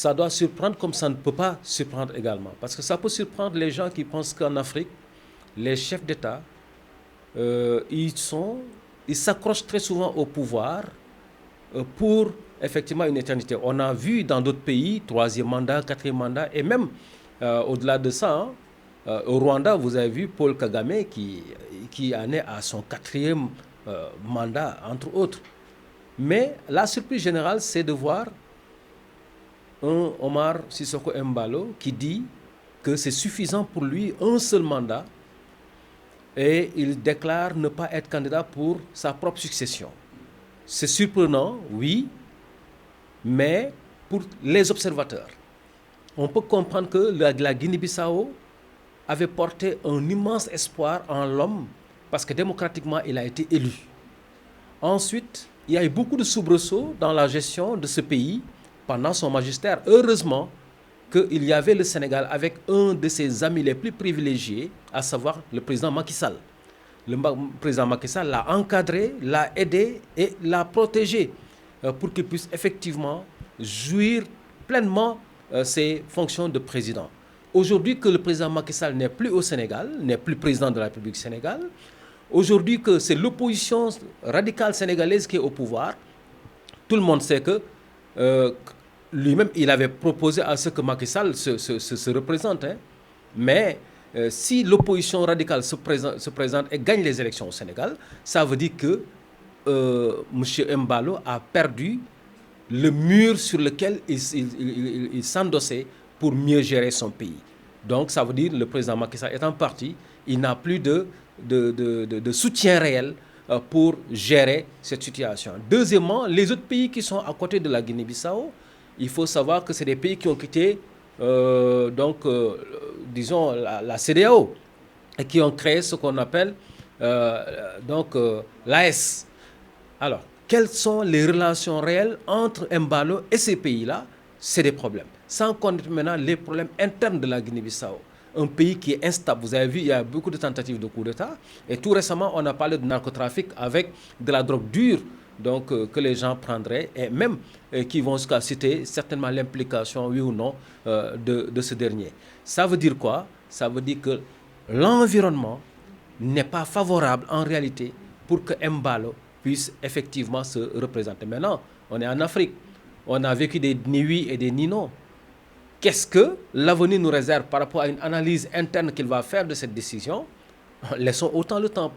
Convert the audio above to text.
ça doit surprendre comme ça ne peut pas surprendre également. Parce que ça peut surprendre les gens qui pensent qu'en Afrique, les chefs d'État, euh, ils sont, ils s'accrochent très souvent au pouvoir pour effectivement une éternité. On a vu dans d'autres pays, troisième mandat, quatrième mandat, et même au-delà de ça, hein, au Rwanda, vous avez vu Paul Kagame qui en est à son quatrième mandat, entre autres. Mais la surprise générale, c'est de voir un Omar Sissoko Embalo qui dit que c'est suffisant pour lui un seul mandat et il déclare ne pas être candidat pour sa propre succession. C'est surprenant, oui, mais pour les observateurs, on peut comprendre que la Guinée-Bissau avait porté un immense espoir en l'homme parce que démocratiquement, il a été élu. Ensuite, il y a eu beaucoup de soubresauts dans la gestion de ce pays pendant son magistère. Heureusement qu'il y avait le Sénégal avec un de ses amis les plus privilégiés, à savoir le président Macky Sall. Le président Macky Sall l'a encadré, l'a aidé et l'a protégé pour qu'il puisse effectivement jouir pleinement ses fonctions de président. Aujourd'hui que le président Macky Sall n'est plus au Sénégal, n'est plus président de la République du Sénégal, aujourd'hui que c'est l'opposition radicale sénégalaise qui est au pouvoir, tout le monde sait que euh, lui-même, il avait proposé à ce que Macky Sall se représente. Hein. Mais si l'opposition radicale se présente et gagne les élections au Sénégal, ça veut dire que M. Mbalo a perdu le mur sur lequel il s'endossait pour mieux gérer son pays. Donc, ça veut dire que le président Macky Sall étant parti, il n'a plus de soutien réel pour gérer cette situation. Deuxièmement, les autres pays qui sont à côté de la Guinée-Bissau, il faut savoir que c'est des pays qui ont quitté, disons, la CEDEAO et qui ont créé ce qu'on appelle l'AS. Alors, quelles sont les relations réelles entre Mbalo et ces pays-là? C'est des problèmes. Sans compter maintenant les problèmes internes de la Guinée-Bissau. Un pays qui est instable. Vous avez vu, il y a beaucoup de tentatives de coup d'État. Et tout récemment, on a parlé de narcotrafic avec de la drogue dure que les gens prendraient et même qui vont jusqu'à citer certainement l'implication, oui ou non, de ce dernier. Ça veut dire quoi? Ça veut dire que l'environnement n'est pas favorable en réalité pour que Mbalo puisse effectivement se représenter. Maintenant, on est en Afrique. On a vécu des ni oui et des ni non. Qu'est-ce que l'avenir nous réserve par rapport à une analyse interne qu'il va faire de cette décision? Laissons autant le temps